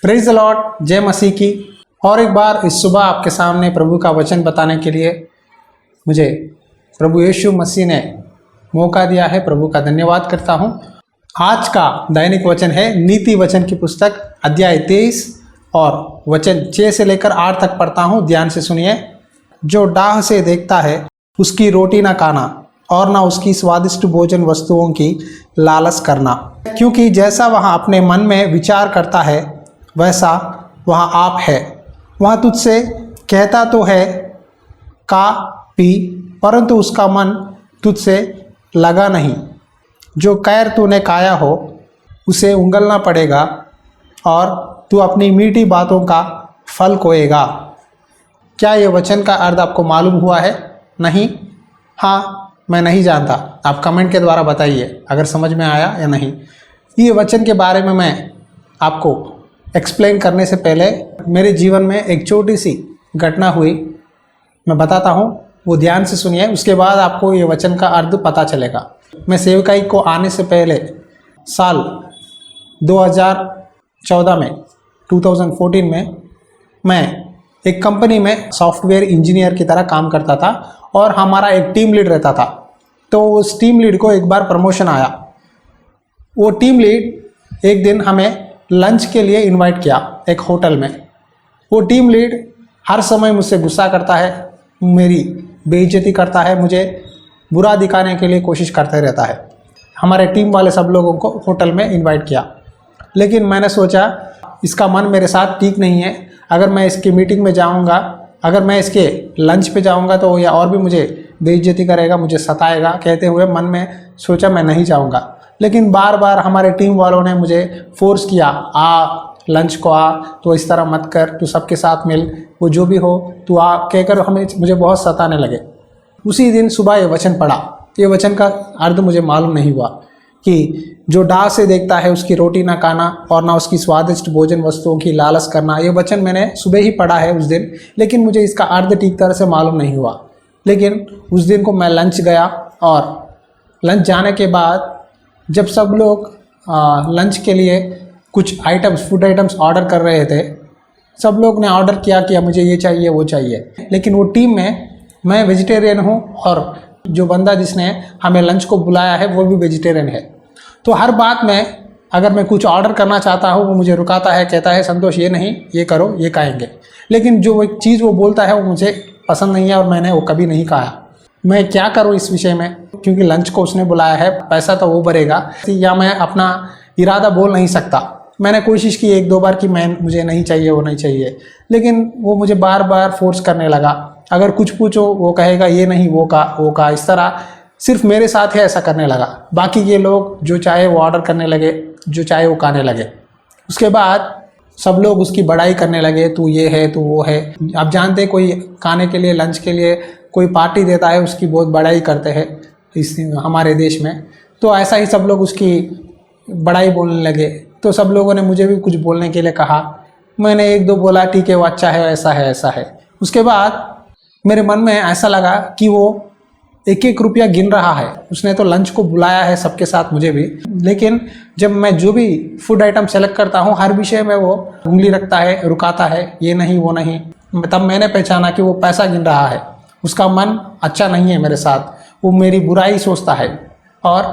Praise the Lord, जय मसीह की। और एक बार इस सुबह आपके सामने प्रभु का वचन बताने के लिए मुझे प्रभु यीशु मसीह ने मौका दिया है। प्रभु का धन्यवाद करता हूँ। आज का दैनिक वचन है नीति वचन की पुस्तक अध्याय 23 और वचन 6 से लेकर 8 तक पढ़ता हूँ। ध्यान से सुनिए। जो डाह से देखता है उसकी रोटी ना खाना और ना उसकी स्वादिष्ट भोजन वस्तुओं की लालच करना, क्योंकि जैसा वह अपने मन में विचार करता है वैसा वह आप है। वह तुझसे कहता तो है खा पी, परंतु उसका मन तुझसे लगा नहीं। जो कैर तूने खाया हो उसे उंगलना पड़ेगा और तू अपनी मीठी बातों का फल खोएगा। क्या ये वचन का अर्थ आपको मालूम हुआ है? नहीं? हाँ, मैं नहीं जानता। आप कमेंट के द्वारा बताइए अगर समझ में आया या नहीं। ये वचन के बारे में मैं आपको एक्सप्लेन करने से पहले मेरे जीवन में एक छोटी सी घटना हुई, मैं बताता हूँ। वो ध्यान से सुनिए, उसके बाद आपको ये वचन का अर्थ पता चलेगा। मैं सेवकाई को आने से पहले साल 2014 में 2014 में मैं एक कंपनी में सॉफ्टवेयर इंजीनियर की तरह काम करता था और हमारा एक टीम लीड रहता था। तो उस टीम लीड को एक बार प्रमोशन आया। वो टीम लीड एक दिन हमें लंच के लिए इनवाइट किया एक होटल में। वो टीम लीड हर समय मुझसे गुस्सा करता है, मेरी बेइज्जती करता है, मुझे बुरा दिखाने के लिए कोशिश करते रहता है। हमारे टीम वाले सब लोगों को होटल में इनवाइट किया, लेकिन मैंने सोचा इसका मन मेरे साथ ठीक नहीं है। अगर मैं इसकी मीटिंग में जाऊंगा, अगर मैं इसके लंच पे जाऊंगा तो या और भी मुझे बेइज्जती करेगा, मुझे सताएगा। कहते हुए मन में सोचा मैं नहीं जाऊंगा। लेकिन बार बार हमारे टीम वालों ने मुझे फोर्स किया, आ लंच को आ, तो इस तरह मत कर, तू सबके साथ मिल, वो जो भी हो तू आ, कहकर मुझे बहुत सताने लगे। उसी दिन सुबह ये वचन पढ़ा। ये वचन का अर्थ मुझे मालूम नहीं हुआ कि जो डाह से देखता है उसकी रोटी ना खाना और ना उसकी स्वादिष्ट भोजन वस्तुओं की लालच करना। ये वचन मैंने सुबह ही पढ़ा है उस दिन, लेकिन मुझे इसका अर्थ ठीक तरह से मालूम नहीं हुआ। लेकिन उस दिन को मैं लंच गया और लंच जाने के बाद जब सब लोग लंच के लिए कुछ आइटम्स, फूड आइटम्स ऑर्डर कर रहे थे, सब लोग ने ऑर्डर किया मुझे ये चाहिए वो चाहिए। लेकिन वो टीम में मैं वेजिटेरियन हूँ और जो बंदा जिसने हमें लंच को बुलाया है वो भी वेजिटेरियन है। तो हर बात में अगर मैं कुछ ऑर्डर करना चाहता हूँ वो मुझे रुकाता है, कहता है संतोष ये नहीं, ये करो, ये खाएंगे। लेकिन जो एक चीज़ वो बोलता है वो मुझे पसंद नहीं है और मैंने वो कभी नहीं खाया। मैं क्या करूँ इस विषय में, क्योंकि लंच को उसने बुलाया है, पैसा तो वो भरेगा, या मैं अपना इरादा बोल नहीं सकता। मैंने कोशिश की 1-2 बार कि मुझे नहीं चाहिए वो नहीं चाहिए, लेकिन वो मुझे बार बार फोर्स करने लगा। अगर कुछ पूछो वो कहेगा ये नहीं वो का, इस तरह सिर्फ मेरे साथ ही ऐसा करने लगा। बाकी के लोग जो चाहे वो ऑर्डर करने लगे, जो चाहे वो खाने लगे। उसके बाद सब लोग उसकी बड़ाई करने लगे, तू ये है तू वो है। आप जानते कोई खाने के लिए, लंच के लिए कोई पार्टी देता है उसकी बहुत बड़ाई करते हैं इस हमारे देश में। तो ऐसा ही सब लोग उसकी बड़ाई बोलने लगे। तो सब लोगों ने मुझे भी कुछ बोलने के लिए कहा। मैंने 1-2 बोला ठीक है वो अच्छा है, ऐसा है। उसके बाद मेरे मन में ऐसा लगा कि वो 1-1 रुपया गिन रहा है। उसने तो लंच को बुलाया है सबके साथ, मुझे भी, लेकिन जब मैं जो भी फूड आइटम सेलेक्ट करता हूँ हर विषय में वो उंगली रखता है, रुकाता है, ये नहीं वो नहीं। तब मैंने पहचाना कि वो पैसा गिन रहा है, उसका मन अच्छा नहीं है मेरे साथ, वो मेरी बुराई सोचता है और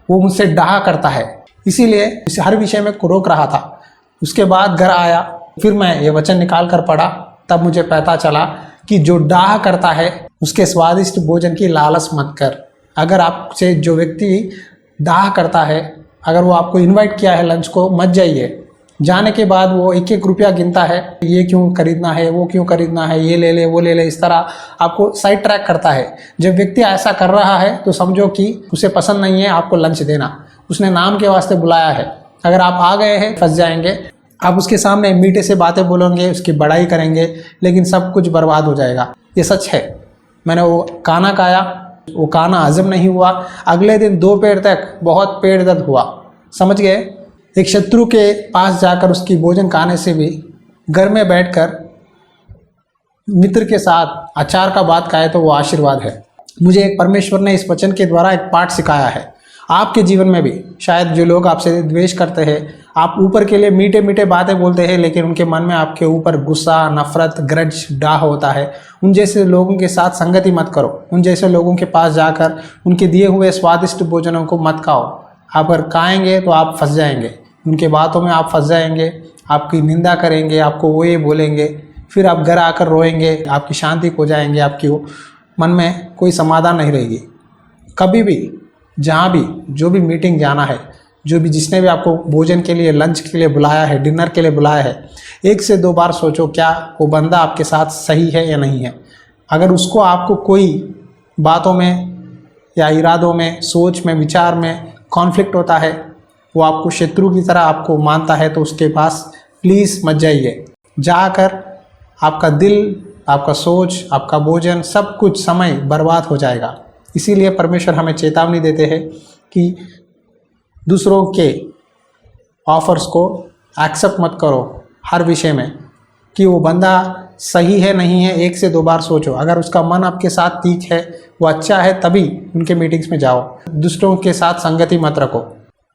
वो मुझसे डाह करता है। इसीलिए इस हर विषय में रोक रहा था। उसके बाद घर आया, फिर मैं ये वचन निकाल कर पढ़ा, तब मुझे पता चला कि जो डाह करता है उसके स्वादिष्ट भोजन की लालच मत कर। अगर आपसे जो व्यक्ति डाह करता है, अगर वो आपको इनवाइट किया है लंच को, मत जाइए। जाने के बाद वो 1-1 रुपया गिनता है, ये क्यों खरीदना है, वो क्यों खरीदना है, ये ले ले वो ले ले, इस तरह आपको साइड ट्रैक करता है। जब व्यक्ति ऐसा कर रहा है तो समझो कि उसे पसंद नहीं है आपको लंच देना, उसने नाम के वास्ते बुलाया है। अगर आप आ गए हैं फंस जाएंगे। आप उसके सामने मीठे से बातें बोलेंगे, उसकी बड़ाई करेंगे, लेकिन सब कुछ बर्बाद हो जाएगा। ये सच है। मैंने वो खाना खाया, वो खाना हजम नहीं हुआ। अगले दिन दोपहर तक बहुत पेट दर्द हुआ, समझ गए। एक शत्रु के पास जाकर उसकी भोजन खाने से भी घर में बैठकर मित्र के साथ अचार का बात खाए तो वो आशीर्वाद है। मुझे एक परमेश्वर ने इस वचन के द्वारा एक पाठ सिखाया है आपके जीवन में भी शायद जो लोग आपसे द्वेष करते हैं, आप ऊपर के लिए मीठे मीठे बातें बोलते हैं, लेकिन उनके मन में आपके ऊपर गुस्सा, नफरत, ग्रज, डाह होता है। उन जैसे लोगों के साथ संगति मत करो। उन जैसे लोगों के पास जाकर उनके दिए हुए स्वादिष्ट भोजनों को मत खाओ। आप अगर खाएंगे तो आप फंस जाएंगे, उनके बातों में आप फंस जाएंगे, आपकी निंदा करेंगे, आपको वो ये बोलेंगे, फिर आप घर आकर रोएंगे, आपकी शांति खो जाएंगे, आपकी मन में कोई समाधान नहीं रहेगी। कभी भी जहाँ भी जो भी मीटिंग जाना है, जो भी जिसने भी आपको भोजन के लिए, लंच के लिए बुलाया है, डिनर के लिए बुलाया है, 1 से 2 बार सोचो क्या वो बंदा आपके साथ सही है या नहीं है। अगर उसको आपको कोई बातों में या इरादों में, सोच में, विचार में कॉन्फ्लिक्ट होता है, वो आपको शत्रु की तरह आपको मानता है, तो उसके पास प्लीज़ मत जाइए। जाकर आपका दिल, आपका सोच, आपका भोजन, सब कुछ समय बर्बाद हो जाएगा। इसीलिए परमेश्वर हमें चेतावनी देते हैं कि दूसरों के ऑफर्स को एक्सेप्ट मत करो हर विषय में, कि वो बंदा सही है नहीं है, 1 से 2 बार सोचो। अगर उसका मन आपके साथ ठीक है, वो अच्छा है, तभी उनके मीटिंग्स में जाओ। दूसरों के साथ संगति मत रखो।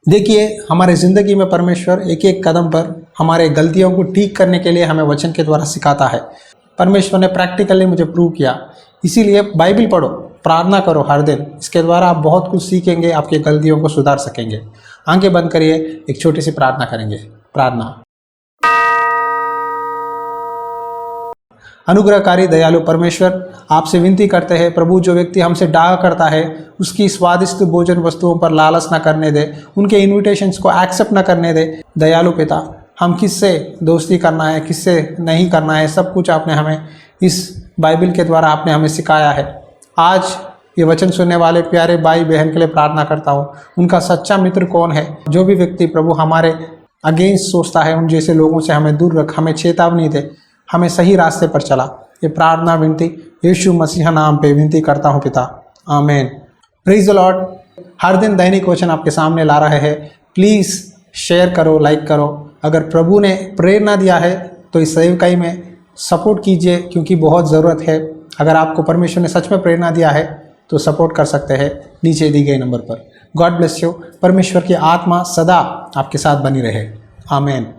देखिए, हमारे ज़िंदगी में परमेश्वर एक एक कदम पर हमारे गलतियों को ठीक करने के लिए हमें वचन के द्वारा सिखाता है। परमेश्वर ने प्रैक्टिकली मुझे प्रूव किया। इसीलिए बाइबल पढ़ो, प्रार्थना करो हर दिन। इसके द्वारा आप बहुत कुछ सीखेंगे, आपकी गलतियों को सुधार सकेंगे। आंखें बंद करिए, एक छोटी सी प्रार्थना करेंगे। प्रार्थना। अनुग्रहकारी दयालु परमेश्वर, आपसे विनती करते हैं प्रभु, जो व्यक्ति हमसे डाह करता है उसकी स्वादिष्ट भोजन वस्तुओं पर लालच न करने दे, उनके इन्विटेशंस को एक्सेप्ट न करने दे। दयालु पिता, हम किससे दोस्ती करना है, किससे नहीं करना है, सब कुछ आपने हमें इस बाइबल के द्वारा आपने हमें सिखाया है। आज ये वचन सुनने वाले प्यारे भाई बहन के लिए प्रार्थना करता हूँ, उनका सच्चा मित्र कौन है। जो भी व्यक्ति प्रभु हमारे अगेंस्ट सोचता है, उन जैसे लोगों से हमें दूर रख, हमें चेतावनी दे, हमें सही रास्ते पर चला। ये प्रार्थना विनती यीशु मसीह नाम पे विनती करता हूँ पिता, आमीन। Praise the Lord. हर दिन दैनिक वचन आपके सामने ला रहे हैं। प्लीज़ शेयर करो, लाइक करो। अगर प्रभु ने प्रेरणा दिया है तो इस सेवकाई में सपोर्ट कीजिए, क्योंकि बहुत ज़रूरत है। अगर आपको परमेश्वर ने सच में प्रेरणा दिया है तो सपोर्ट कर सकते हैं नीचे दी गई नंबर पर। God bless you. परमेश्वर की आत्मा सदा आपके साथ बनी रहे। आमीन।